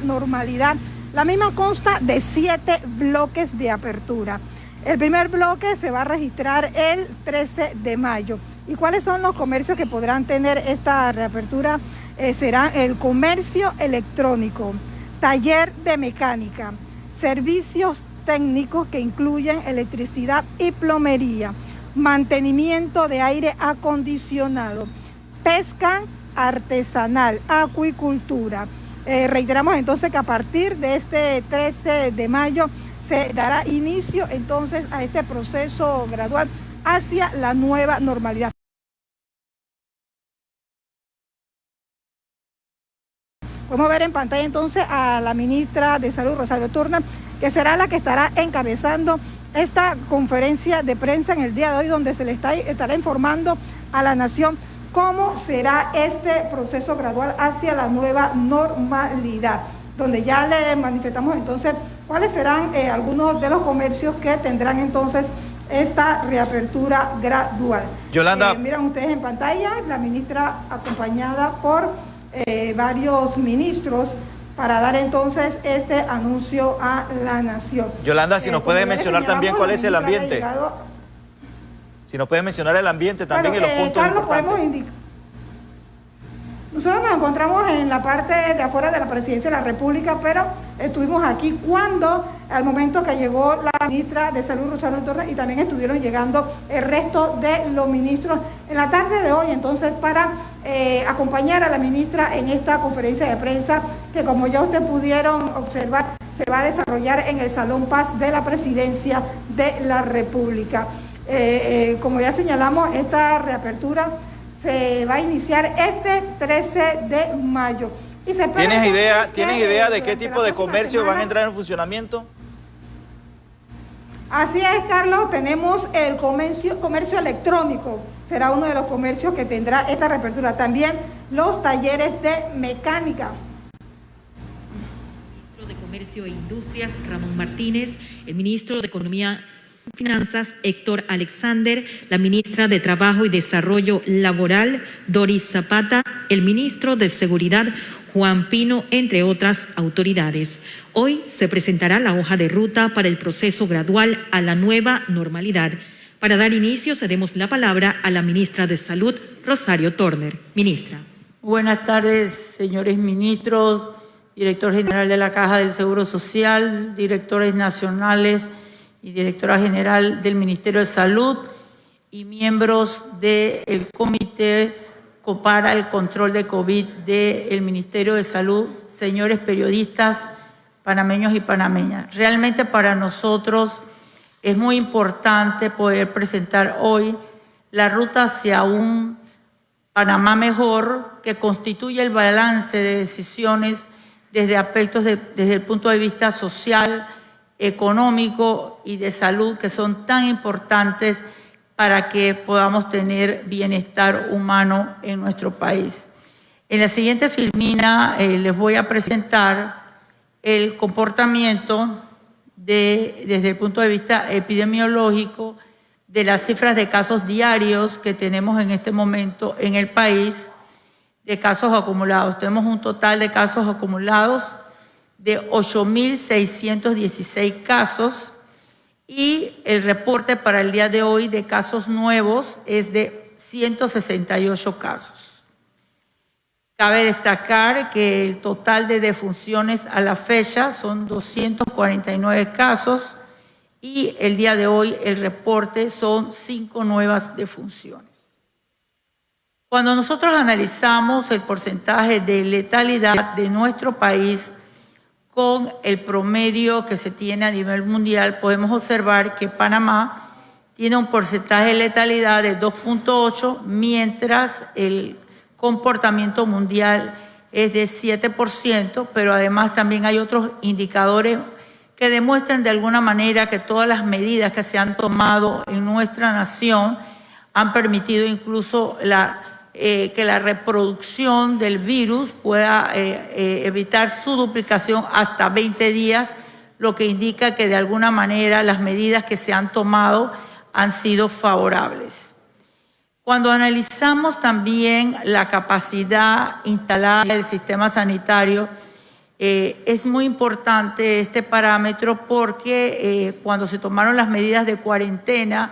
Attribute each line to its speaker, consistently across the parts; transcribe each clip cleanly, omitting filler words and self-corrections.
Speaker 1: normalidad. La misma consta de 7 bloques de apertura. El primer bloque se va a registrar el 13 de mayo. ¿Y cuáles son los comercios que podrán tener esta reapertura? Serán el comercio electrónico, taller de mecánica, servicios técnicos que incluyen electricidad y plomería, mantenimiento de aire acondicionado, pesca artesanal, acuicultura. Reiteramos entonces que a partir de este 13 de mayo se dará inicio entonces a este proceso gradual hacia la nueva normalidad. Podemos ver en pantalla entonces a la ministra de Salud, Rosario Turner, que será la que estará encabezando esta conferencia de prensa en el día de hoy, donde se le estará informando a la nación cómo será este proceso gradual hacia la nueva normalidad, donde ya le manifestamos entonces cuáles serán algunos de los comercios que tendrán entonces esta reapertura gradual.
Speaker 2: Yolanda.
Speaker 1: Miran ustedes en pantalla, la ministra acompañada por varios ministros para dar entonces este anuncio a la nación.
Speaker 2: Yolanda, si nos puede mencionar también cuál es el ambiente. Si nos puede mencionar el ambiente también en los puntos
Speaker 1: Carlos,
Speaker 2: importantes.
Speaker 1: podemos indicar. Nosotros nos encontramos en la parte de afuera de la Presidencia de la República, pero estuvimos aquí al momento que llegó la ministra de Salud, Rosario Turner, y también estuvieron llegando el resto de los ministros en la tarde de hoy, entonces, para acompañar a la ministra en esta conferencia de prensa, que como ya ustedes pudieron observar, se va a desarrollar en el Salón Paz de la Presidencia de la República. Como ya señalamos, esta reapertura se va a iniciar este 13 de mayo. Y se
Speaker 2: ¿Tienes idea de qué tipo de comercio van a entrar en funcionamiento?
Speaker 1: Así es, Carlos, tenemos el comercio electrónico, será uno de los comercios que tendrá esta reapertura. También los talleres de mecánica.
Speaker 3: El ministro de Comercio e Industrias, Ramón Martínez, el ministro de Economía y Finanzas, Héctor Alexander, la ministra de Trabajo y Desarrollo Laboral, Doris Zapata, el ministro de Seguridad, Juan Pino, entre otras autoridades. Hoy se presentará la hoja de ruta para el proceso gradual a la nueva normalidad. Para dar inicio, cedemos la palabra a la ministra de Salud, Rosario Turner. Ministra.
Speaker 4: Buenas tardes, señores ministros, director general de la Caja del Seguro Social, directores nacionales y directora general del Ministerio de Salud y miembros del Comité para el Control de COVID del Ministerio de Salud, señores periodistas, panameños y panameñas. Realmente para nosotros es muy importante poder presentar hoy la ruta hacia un Panamá mejor, que constituye el balance de decisiones desde aspectos desde el punto de vista social, económico y de salud, que son tan importantes para que podamos tener bienestar humano en nuestro país. En la siguiente filmina les voy a presentar el comportamiento desde el punto de vista epidemiológico de las cifras de casos diarios que tenemos en este momento en el país, de casos acumulados. Tenemos un total de casos acumulados de 8.616 casos, y el reporte para el día de hoy de casos nuevos es de 168 casos. Cabe destacar que el total de defunciones a la fecha son 249 casos y el día de hoy el reporte son 5 nuevas defunciones. Cuando nosotros analizamos el porcentaje de letalidad de nuestro país con el promedio que se tiene a nivel mundial, podemos observar que Panamá tiene un porcentaje de letalidad de 2.8, mientras el comportamiento mundial es de 7%, pero además también hay otros indicadores que demuestran de alguna manera que todas las medidas que se han tomado en nuestra nación han permitido incluso que la reproducción del virus pueda evitar su duplicación hasta 20 días, lo que indica que de alguna manera las medidas que se han tomado han sido favorables. Cuando analizamos también la capacidad instalada del sistema sanitario, Es muy importante este parámetro porque cuando se tomaron las medidas de cuarentena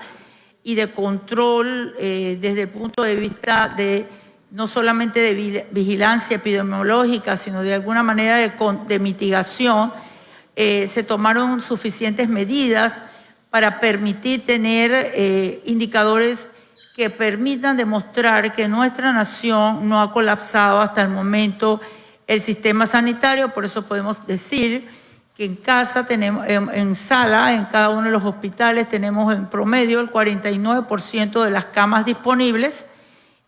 Speaker 4: y de control desde el punto de vista de no solamente de vigilancia epidemiológica, sino de alguna manera de mitigación, se tomaron suficientes medidas para permitir tener indicadores que permitan demostrar que nuestra nación no ha colapsado hasta el momento el sistema sanitario. Por eso podemos decir que en casa tenemos, en sala, en cada uno de los hospitales tenemos en promedio el 49% de las camas disponibles,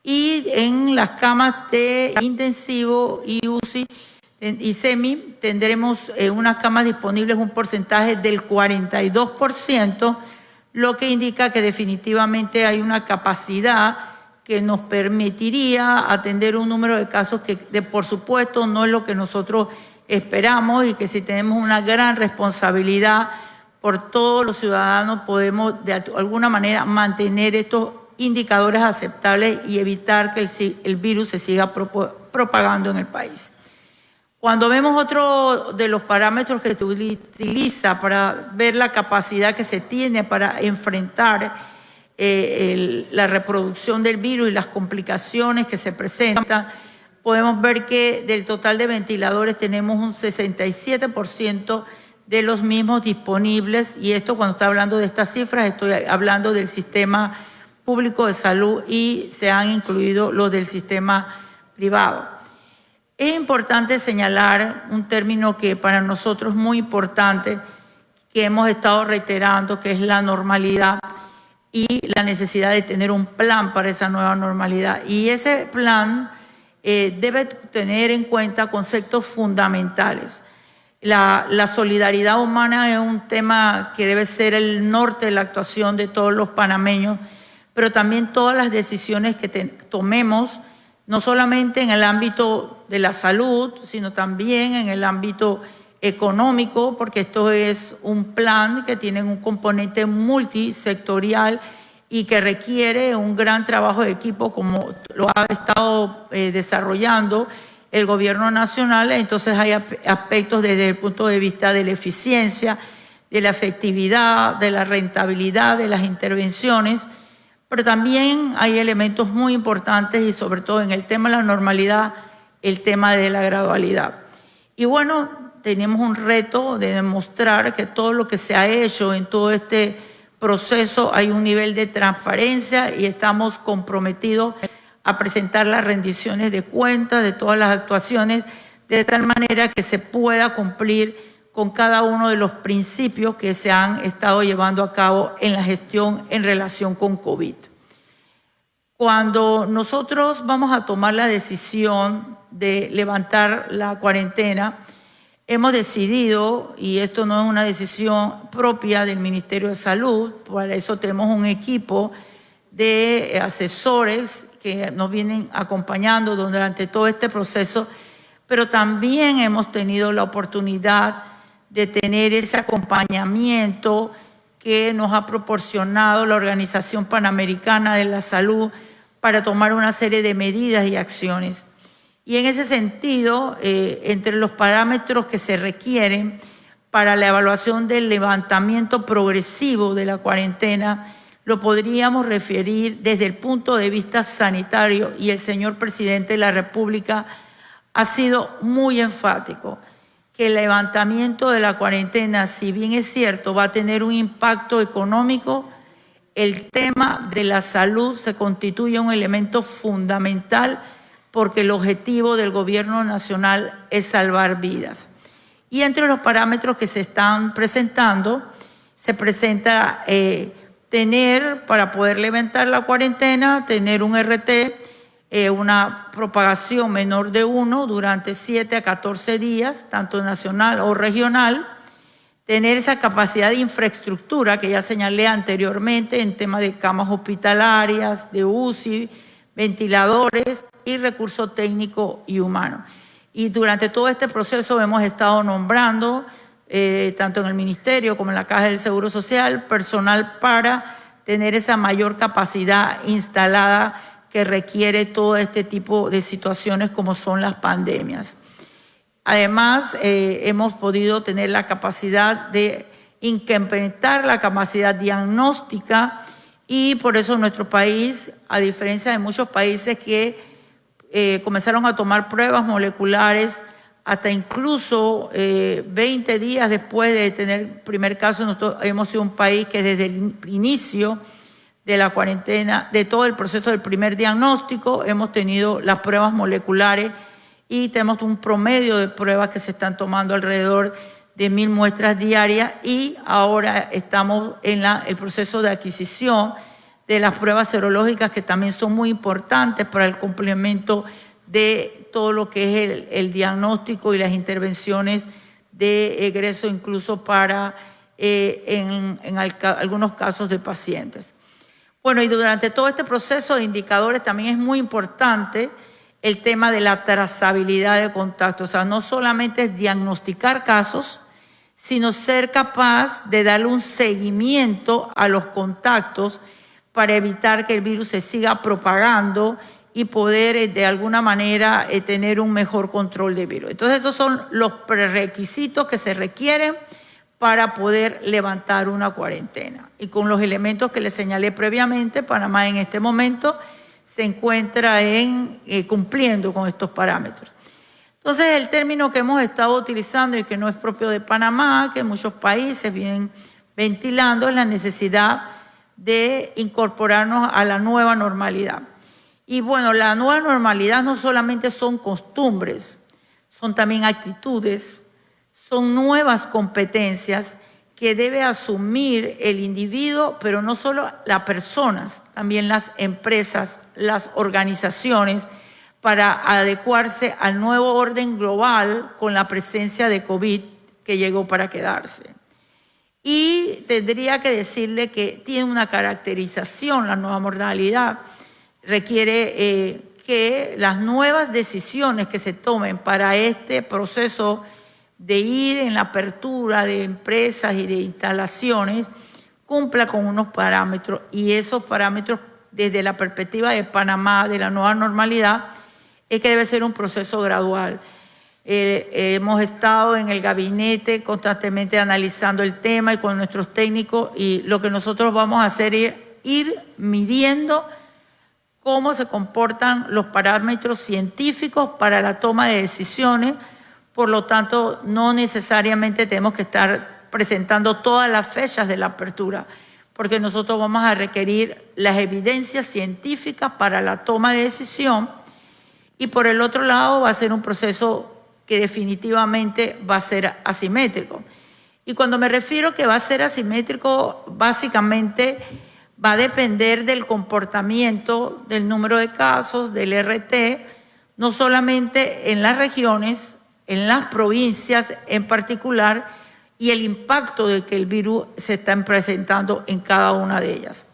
Speaker 4: y en las camas de intensivo y UCI y SEMI tendremos unas camas disponibles un porcentaje del 42%, lo que indica que definitivamente hay una capacidad que nos permitiría atender un número de casos que, por supuesto, no es lo que nosotros esperamos, y que si tenemos una gran responsabilidad por todos los ciudadanos podemos de alguna manera mantener estos indicadores aceptables y evitar que el virus se siga propagando en el país. Cuando vemos otro de los parámetros que se utiliza para ver la capacidad que se tiene para enfrentar la reproducción del virus y las complicaciones que se presentan, podemos ver que del total de ventiladores tenemos un 67% de los mismos disponibles, y esto cuando estoy hablando de estas cifras estoy hablando del sistema público de salud y se han incluido los del sistema privado. Es importante señalar un término que para nosotros es muy importante, que hemos estado reiterando, que es la normalidad y la necesidad de tener un plan para esa nueva normalidad. Y ese plan debe tener en cuenta conceptos fundamentales. La solidaridad humana es un tema que debe ser el norte de la actuación de todos los panameños, pero también todas las decisiones que tomemos, no solamente en el ámbito de la salud, sino también en el ámbito económico, porque esto es un plan que tiene un componente multisectorial y que requiere un gran trabajo de equipo, como lo ha estado desarrollando el gobierno nacional. Entonces hay aspectos desde el punto de vista de la eficiencia, de la efectividad, de la rentabilidad de las intervenciones, pero también hay elementos muy importantes, y sobre todo en el tema de la normalidad, el tema de la gradualidad. Y bueno, tenemos un reto de demostrar que todo lo que se ha hecho en todo este proceso hay un nivel de transparencia, y estamos comprometidos a presentar las rendiciones de cuentas de todas las actuaciones de tal manera que se pueda cumplir con cada uno de los principios que se han estado llevando a cabo en la gestión en relación con COVID. Cuando nosotros vamos a tomar la decisión de levantar la cuarentena, hemos decidido, y esto no es una decisión propia del Ministerio de Salud, para eso tenemos un equipo de asesores que nos vienen acompañando durante todo este proceso, pero también hemos tenido la oportunidad de tener ese acompañamiento que nos ha proporcionado la Organización Panamericana de la Salud para tomar una serie de medidas y acciones. Y en ese sentido, entre los parámetros que se requieren para la evaluación del levantamiento progresivo de la cuarentena, lo podríamos referir desde el punto de vista sanitario, y el señor presidente de la República ha sido muy enfático que el levantamiento de la cuarentena, si bien es cierto, va a tener un impacto económico, el tema de la salud se constituye un elemento fundamental, porque el objetivo del gobierno nacional es salvar vidas. Y entre los parámetros que se están presentando, se presenta tener, para poder levantar la cuarentena, tener un RT, una propagación menor de 1 durante 7 a 14 días, tanto nacional o regional, tener esa capacidad de infraestructura que ya señalé anteriormente en temas de camas hospitalarias, de UCI, ventiladores y recurso técnico y humano. Y durante todo este proceso hemos estado nombrando, tanto en el Ministerio como en la Caja del Seguro Social, personal para tener esa mayor capacidad instalada que requiere todo este tipo de situaciones como son las pandemias. Además, hemos podido tener la capacidad de incrementar la capacidad diagnóstica y por eso nuestro país, a diferencia de muchos países que comenzaron a tomar pruebas moleculares hasta incluso 20 días después de tener el primer caso, nosotros hemos sido un país que desde el inicio de la cuarentena, de todo el proceso del primer diagnóstico, hemos tenido las pruebas moleculares y tenemos un promedio de pruebas que se están tomando alrededor de 1000 muestras diarias y ahora estamos en el proceso de adquisición de las pruebas serológicas que también son muy importantes para el complemento de todo lo que es el diagnóstico y las intervenciones de egreso incluso para algunos casos de pacientes. Bueno, y durante todo este proceso de indicadores también es muy importante el tema de la trazabilidad de contactos. O sea, no solamente es diagnosticar casos, sino ser capaz de darle un seguimiento a los contactos para evitar que el virus se siga propagando y poder de alguna manera tener un mejor control del virus. Entonces, estos son los prerequisitos que se requieren para poder levantar una cuarentena. Y con los elementos que les señalé previamente, Panamá en este momento se encuentra cumpliendo con estos parámetros. Entonces, el término que hemos estado utilizando y que no es propio de Panamá, que muchos países vienen ventilando, es la necesidad de incorporarnos a la nueva normalidad. Y bueno, la nueva normalidad no solamente son costumbres, son también actitudes, son nuevas competencias que debe asumir el individuo, pero no solo las personas, también las empresas, las organizaciones, para adecuarse al nuevo orden global con la presencia de COVID que llegó para quedarse. Y tendría que decirle que tiene una caracterización la nueva modalidad, requiere que las nuevas decisiones que se tomen para este proceso de ir en la apertura de empresas y de instalaciones cumpla con unos parámetros y esos parámetros desde la perspectiva de Panamá, de la nueva normalidad, es que debe ser un proceso gradual. Hemos estado en el gabinete constantemente analizando el tema y con nuestros técnicos y lo que nosotros vamos a hacer es ir midiendo cómo se comportan los parámetros científicos para la toma de decisiones. Por lo tanto, no necesariamente tenemos que estar presentando todas las fechas de la apertura, porque nosotros vamos a requerir las evidencias científicas para la toma de decisión y por el otro lado va a ser un proceso que definitivamente va a ser asimétrico. Y cuando me refiero que va a ser asimétrico, básicamente va a depender del comportamiento, del número de casos, del RT, no solamente en las regiones, en las provincias en particular, y el impacto de que el virus se está presentando en cada una de ellas.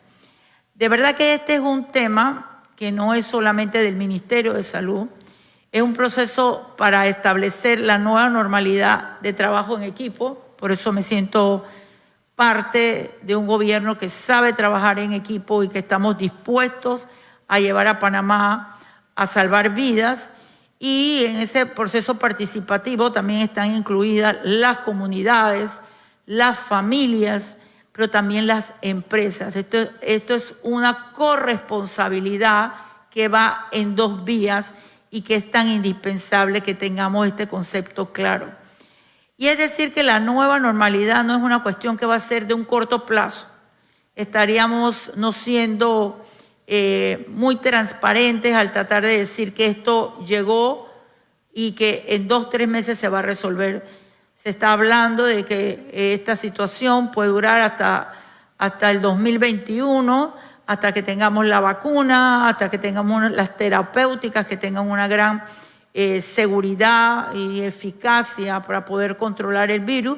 Speaker 4: De verdad que este es un tema que no es solamente del Ministerio de Salud, es un proceso para establecer la nueva normalidad de trabajo en equipo, por eso me siento parte de un gobierno que sabe trabajar en equipo y que estamos dispuestos a llevar a Panamá a salvar vidas. Y en ese proceso participativo también están incluidas las comunidades, las familias, pero también las empresas. Esto es una corresponsabilidad que va en dos vías y que es tan indispensable que tengamos este concepto claro. Y es decir que la nueva normalidad no es una cuestión que va a ser de un corto plazo. Estaríamos no siendo muy transparentes al tratar de decir que esto llegó y que en 2 o 3 meses se va a resolver. Se está hablando de que esta situación puede durar hasta el 2021, hasta que tengamos la vacuna, hasta que tengamos las terapéuticas que tengan una gran seguridad y eficacia para poder controlar el virus.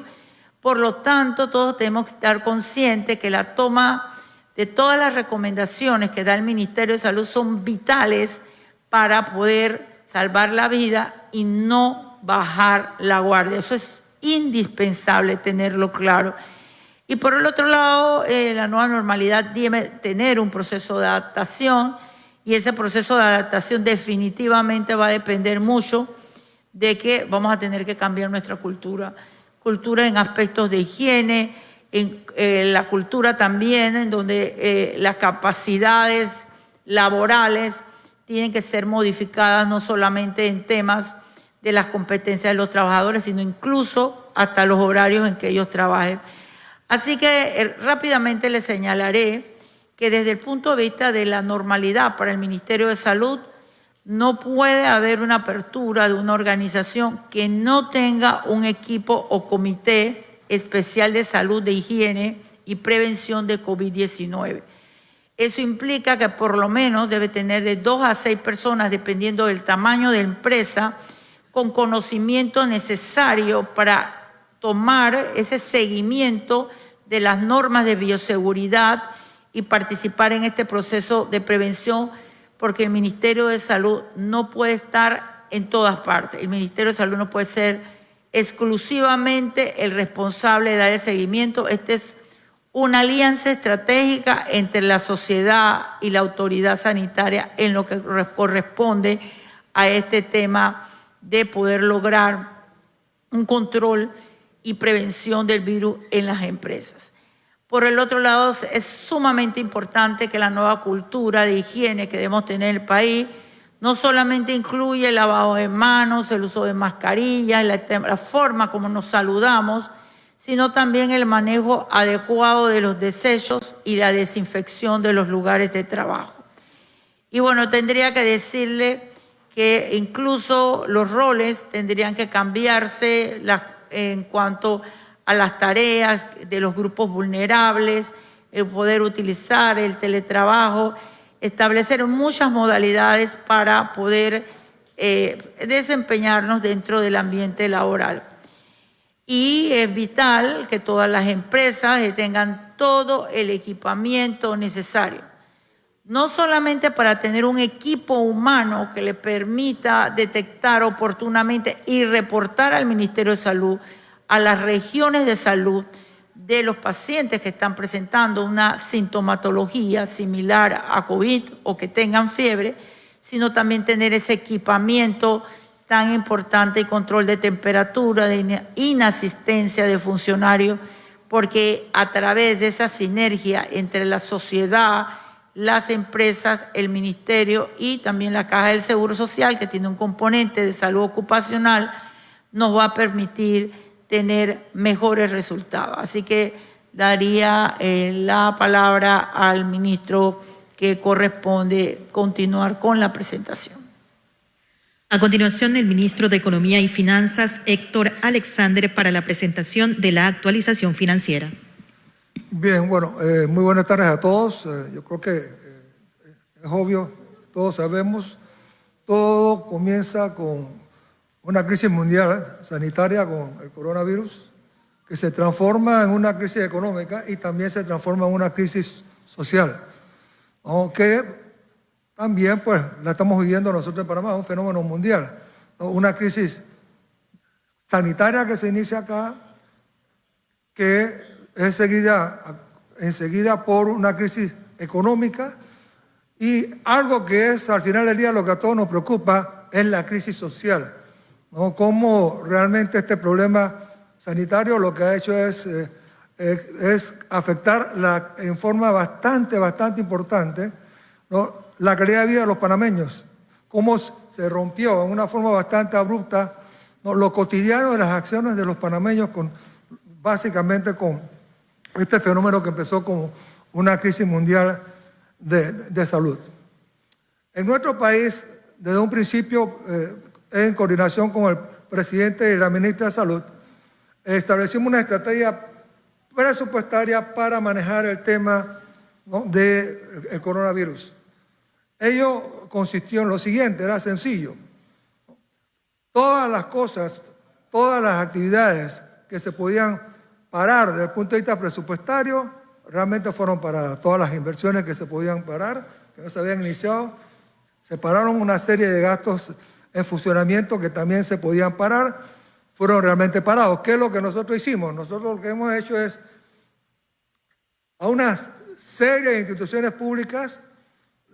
Speaker 4: Por lo tanto, todos tenemos que estar conscientes que la toma de todas las recomendaciones que da el Ministerio de Salud son vitales para poder salvar la vida y no bajar la guardia. Eso es indispensable tenerlo claro. Y por el otro lado, la nueva normalidad debe tener un proceso de adaptación y ese proceso de adaptación definitivamente va a depender mucho de que vamos a tener que cambiar nuestra cultura en aspectos de higiene, en la cultura también, en donde las capacidades laborales tienen que ser modificadas no solamente en temas de las competencias de los trabajadores, sino incluso hasta los horarios en que ellos trabajen. Así que rápidamente les señalaré que desde el punto de vista de la normalidad para el Ministerio de Salud, no puede haber una apertura de una organización que no tenga un equipo o comité especial de salud, de higiene y prevención de COVID-19. Eso implica que por lo menos debe tener de 2 a 6 personas, dependiendo del tamaño de la empresa, con conocimiento necesario para tomar ese seguimiento de las normas de bioseguridad y participar en este proceso de prevención, porque el Ministerio de Salud no puede estar en todas partes. El Ministerio de Salud no puede ser exclusivamente el responsable de dar el seguimiento. Esta es una alianza estratégica entre la sociedad y la autoridad sanitaria en lo que corresponde a este tema de poder lograr un control y prevención del virus en las empresas. Por el otro lado, es sumamente importante que la nueva cultura de higiene que debemos tener en el país no solamente incluye el lavado de manos, el uso de mascarillas, la forma como nos saludamos, sino también el manejo adecuado de los desechos y la desinfección de los lugares de trabajo. Y bueno, tendría que decirle que incluso los roles tendrían que cambiarse en cuanto a las tareas de los grupos vulnerables, el poder utilizar el teletrabajo, establecer muchas modalidades para poder desempeñarnos dentro del ambiente laboral. Y es vital que todas las empresas tengan todo el equipamiento necesario, no solamente para tener un equipo humano que le permita detectar oportunamente y reportar al Ministerio de Salud, a las regiones de salud de los pacientes que están presentando una sintomatología similar a COVID o que tengan fiebre, sino también tener ese equipamiento tan importante y control de temperatura, de inasistencia de funcionarios, porque a través de esa sinergia entre la sociedad, las empresas, el ministerio y también la Caja del Seguro Social, que tiene un componente de salud ocupacional, nos va a permitir tener mejores resultados. Así que daría la palabra al ministro que corresponde continuar con la presentación.
Speaker 3: A continuación, el ministro de Economía y Finanzas, Héctor Alexander, para la presentación de la actualización financiera.
Speaker 5: Bien, bueno, muy buenas tardes a todos. Yo creo que es obvio, todos sabemos, todo comienza con una crisis mundial sanitaria con el coronavirus, que se transforma en una crisis económica y también se transforma en una crisis social, aunque también pues la estamos viviendo nosotros en Panamá, un fenómeno mundial, una crisis sanitaria que se inicia acá, que es enseguida por una crisis económica, y algo que es al final del día lo que a todos nos preocupa es la crisis social, ¿no? Cómo realmente este problema sanitario lo que ha hecho es afectar en forma bastante importante, ¿no?, la calidad de vida de los panameños, cómo se rompió en una forma bastante abrupta, ¿no?, lo cotidiano de las acciones de los panameños, básicamente con este fenómeno que empezó como una crisis mundial de salud. En nuestro país, desde un principio, en coordinación con el presidente y la ministra de Salud, establecimos una estrategia presupuestaria para manejar el tema, ¿no?, del coronavirus. Ello consistió en lo siguiente, era sencillo. Todas las cosas, todas las actividades que se podían parar desde el punto de vista presupuestario, realmente fueron paradas. Todas las inversiones que se podían parar, que no se habían iniciado, se pararon. Una serie de gastos en funcionamiento que también se podían parar, fueron realmente parados. ¿Qué es lo que nosotros hicimos? Nosotros lo que hemos hecho es a una serie de instituciones públicas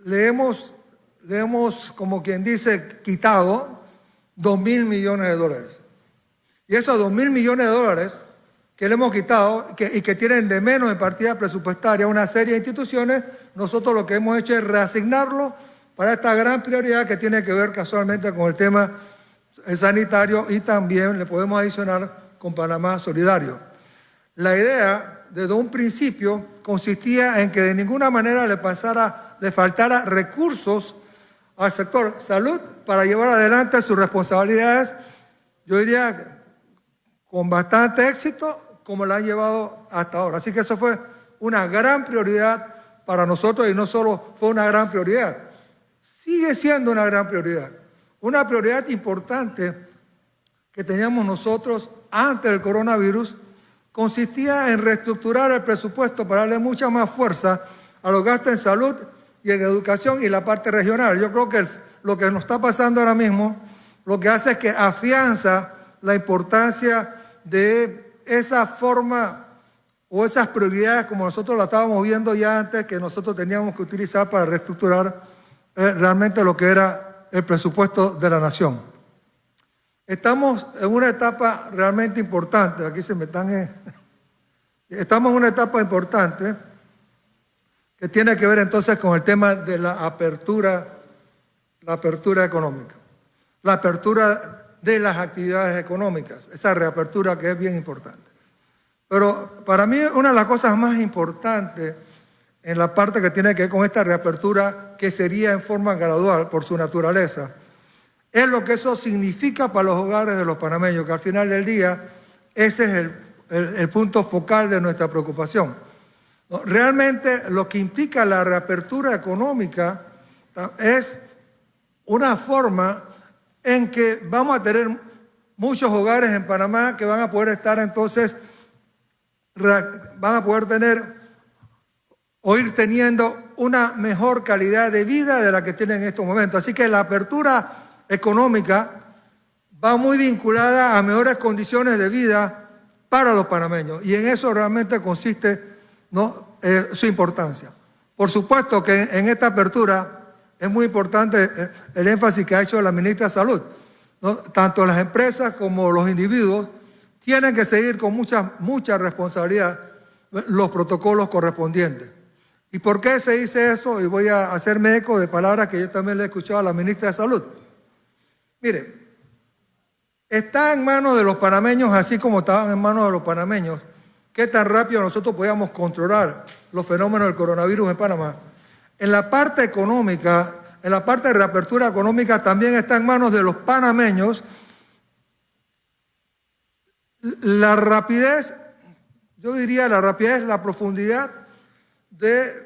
Speaker 5: le hemos, como quien dice, quitado, 2.000 millones de dólares. Y esos 2.000 millones de dólares que le hemos quitado y que tienen de menos en partida presupuestaria una serie de instituciones, nosotros lo que hemos hecho es reasignarlo para esta gran prioridad que tiene que ver casualmente con el tema sanitario, y también le podemos adicionar con Panamá Solidario. La idea desde un principio consistía en que de ninguna manera le faltara recursos al sector salud para llevar adelante sus responsabilidades, yo diría con bastante éxito, como la han llevado hasta ahora. Así que eso fue una gran prioridad para nosotros, y no solo fue una gran prioridad, sigue siendo una gran prioridad. Una prioridad importante que teníamos nosotros antes del coronavirus consistía en reestructurar el presupuesto para darle mucha más fuerza a los gastos en salud y en educación y la parte regional. Yo creo que lo que nos está pasando ahora mismo lo que hace es que afianza la importancia de esa forma o esas prioridades como nosotros la estábamos viendo ya antes, que nosotros teníamos que utilizar para reestructurar realmente lo que era el presupuesto de la nación. Estamos en una etapa realmente importante, aquí se me están... Estamos en una etapa importante que tiene que ver entonces con el tema de la apertura económica, la apertura de las actividades económicas, esa reapertura que es bien importante. Pero para mí una de las cosas más importantes en la parte que tiene que ver con esta reapertura, que sería en forma gradual por su naturaleza, es lo que eso significa para los hogares de los panameños, que al final del día ese es el punto focal de nuestra preocupación. Realmente lo que implica la reapertura económica es una forma en que vamos a tener muchos hogares en Panamá que van a poder estar entonces, van a poder tener o ir teniendo una mejor calidad de vida de la que tienen en estos momentos. Así que la apertura económica va muy vinculada a mejores condiciones de vida para los panameños, y en eso realmente consiste, ¿no?, su importancia. Por supuesto que en esta apertura es muy importante el énfasis que ha hecho la ministra de Salud, ¿no? Tanto las empresas como los individuos tienen que seguir con mucha responsabilidad los protocolos correspondientes. ¿Y por qué se dice eso? Y voy a hacerme eco de palabras que yo también le he escuchado a la ministra de Salud. Mire, está en manos de los panameños, así como estaban en manos de los panameños, qué tan rápido nosotros podíamos controlar los fenómenos del coronavirus en Panamá. En la parte económica, en la parte de reapertura económica, también está en manos de los panameños la rapidez, yo diría la rapidez, la profundidad de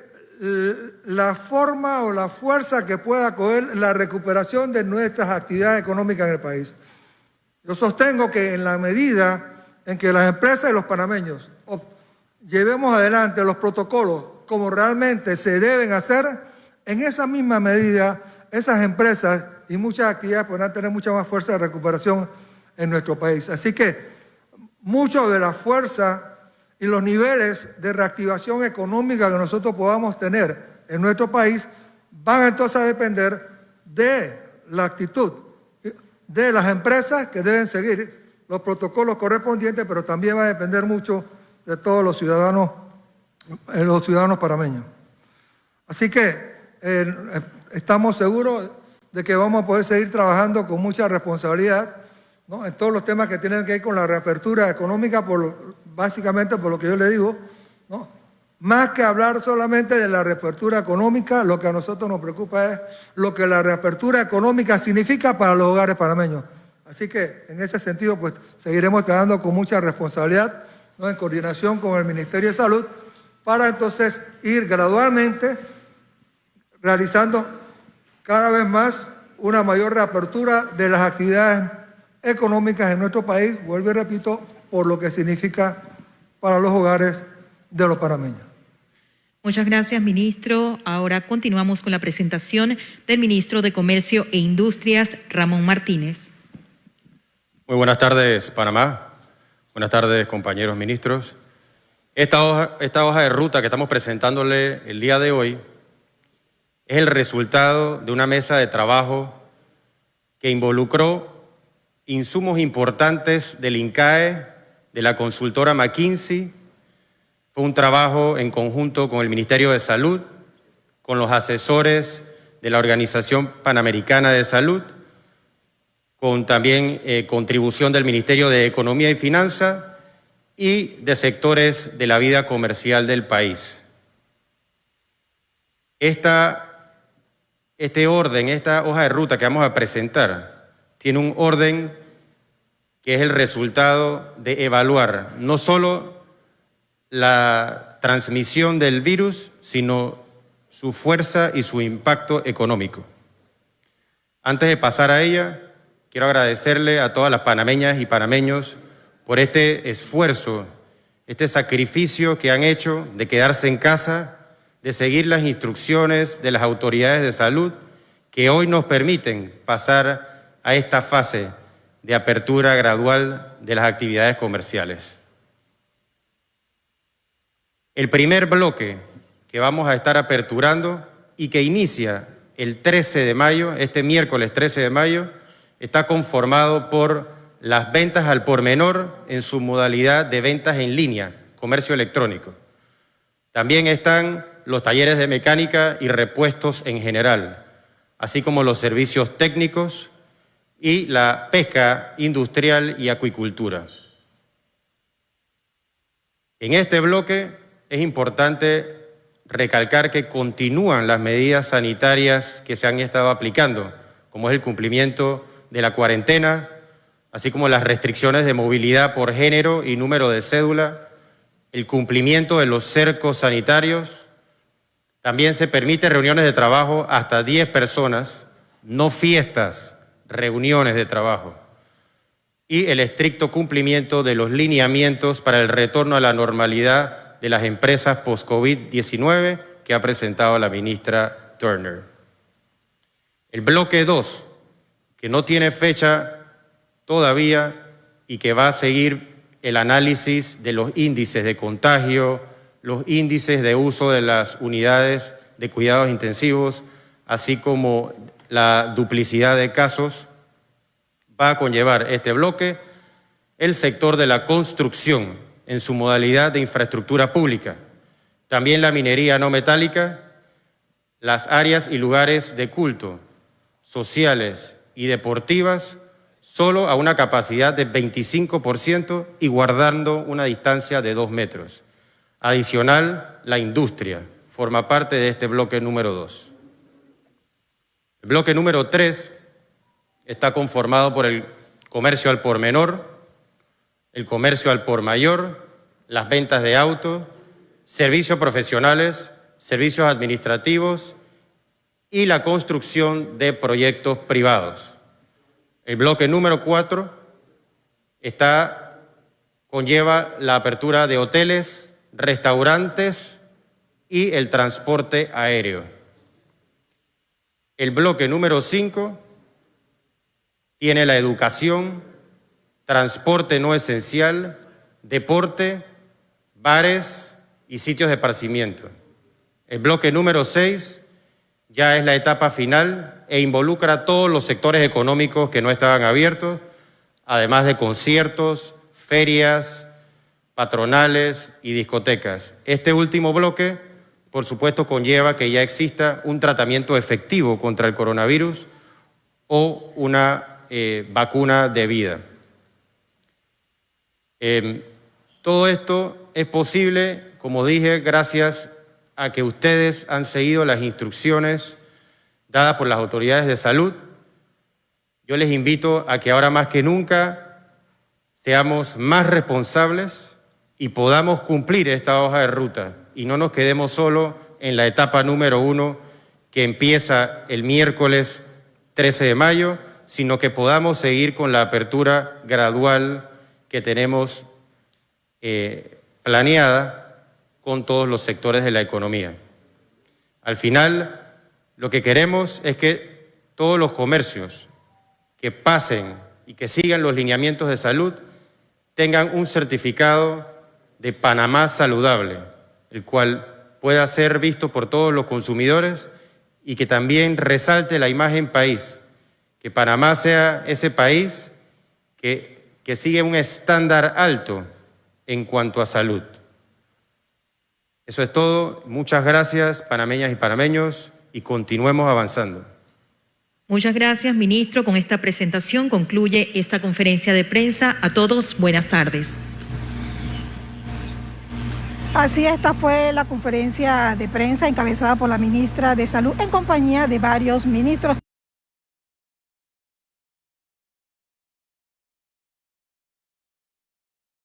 Speaker 5: la forma o la fuerza que pueda coger la recuperación de nuestras actividades económicas en el país. Yo sostengo que en la medida en que las empresas y los panameños llevemos adelante los protocolos como realmente se deben hacer, en esa misma medida esas empresas y muchas actividades podrán tener mucha más fuerza de recuperación en nuestro país. Así que mucho de la fuerza y los niveles de reactivación económica que nosotros podamos tener en nuestro país van entonces a depender de la actitud de las empresas, que deben seguir los protocolos correspondientes, pero también va a depender mucho de todos los ciudadanos panameños. Así que estamos seguros de que vamos a poder seguir trabajando con mucha responsabilidad, ¿no?, en todos los temas que tienen que ver con la reapertura económica, básicamente por lo que yo le digo, ¿no? Más que hablar solamente de la reapertura económica, lo que a nosotros nos preocupa es lo que la reapertura económica significa para los hogares panameños. Así que en ese sentido, pues seguiremos trabajando con mucha responsabilidad, ¿no?, en coordinación con el Ministerio de Salud, para entonces ir gradualmente realizando cada vez más una mayor reapertura de las actividades económicas en nuestro país, vuelvo y repito, por lo que significa para los hogares de los panameños.
Speaker 3: Muchas gracias, ministro. Ahora continuamos con la presentación del ministro de Comercio e Industrias, Ramón Martínez.
Speaker 6: Muy buenas tardes, Panamá. Buenas tardes, compañeros ministros. Esta hoja de ruta que estamos presentándole el día de hoy es el resultado de una mesa de trabajo que involucró insumos importantes del INCAE, de la consultora McKinsey. Fue un trabajo en conjunto con el Ministerio de Salud, con los asesores de la Organización Panamericana de Salud, con también contribución del Ministerio de Economía y Finanzas y de sectores de la vida comercial del país. Esta hoja de ruta que vamos a presentar, tiene un orden que es el resultado de evaluar no solo la transmisión del virus, sino su fuerza y su impacto económico. Antes de pasar a ella, quiero agradecerle a todas las panameñas y panameños por este esfuerzo, este sacrificio que han hecho de quedarse en casa, de seguir las instrucciones de las autoridades de salud que hoy nos permiten pasar a esta fase de apertura gradual de las actividades comerciales. El primer bloque que vamos a estar aperturando y que inicia el 13 de mayo, este miércoles 13 de mayo, está conformado por las ventas al por menor en su modalidad de ventas en línea, comercio electrónico. También están los talleres de mecánica y repuestos en general, así como los servicios técnicos y la pesca industrial y acuicultura. En este bloque es importante recalcar que continúan las medidas sanitarias que se han estado aplicando, como es el cumplimiento de la cuarentena, así como las restricciones de movilidad por género y número de cédula, el cumplimiento de los cercos sanitarios. También se permite reuniones de trabajo hasta 10 personas, no fiestas, reuniones de trabajo. Y el estricto cumplimiento de los lineamientos para el retorno a la normalidad de las empresas post-COVID-19 que ha presentado la ministra Turner. El bloque 2, que no tiene fecha todavía y que va a seguir el análisis de los índices de contagio, los índices de uso de las unidades de cuidados intensivos, así como la duplicidad de casos, va a conllevar este bloque el sector de la construcción en su modalidad de infraestructura pública, también la minería no metálica, las áreas y lugares de culto, sociales y deportivas, solo a una capacidad de 25% y guardando una distancia de 2 metros. Adicional, la industria forma parte de este bloque número 2. El bloque número 3 está conformado por el comercio al por menor, el comercio al por mayor, las ventas de autos, servicios profesionales, servicios administrativos y la construcción de proyectos privados. El bloque número 4 conlleva la apertura de hoteles, restaurantes y el transporte aéreo. El bloque número 5 tiene la educación, transporte no esencial, deporte, bares y sitios de esparcimiento. El bloque número 6 ya es la etapa final e involucra a todos los sectores económicos que no estaban abiertos, además de conciertos, ferias, patronales y discotecas. Este último bloque, por supuesto, conlleva que ya exista un tratamiento efectivo contra el coronavirus o una vacuna debida. Todo esto es posible, como dije, gracias a que ustedes han seguido las instrucciones dadas por las autoridades de salud. Yo les invito a que ahora más que nunca seamos más responsables y podamos cumplir esta hoja de ruta y no nos quedemos solo en la etapa número 1 que empieza el miércoles 13 de mayo, sino que podamos seguir con la apertura gradual que tenemos planeada con todos los sectores de la economía. Al final, lo que queremos es que todos los comercios que pasen y que sigan los lineamientos de salud tengan un certificado de Panamá saludable, el cual pueda ser visto por todos los consumidores y que también resalte la imagen país, que Panamá sea ese país que sigue un estándar alto en cuanto a salud. Eso es todo. Muchas gracias, panameñas y panameños, y continuemos avanzando.
Speaker 3: Muchas gracias, ministro. Con esta presentación concluye esta conferencia de prensa. A todos, buenas tardes.
Speaker 1: Así, esta fue la conferencia de prensa encabezada por la ministra de Salud en compañía de varios ministros.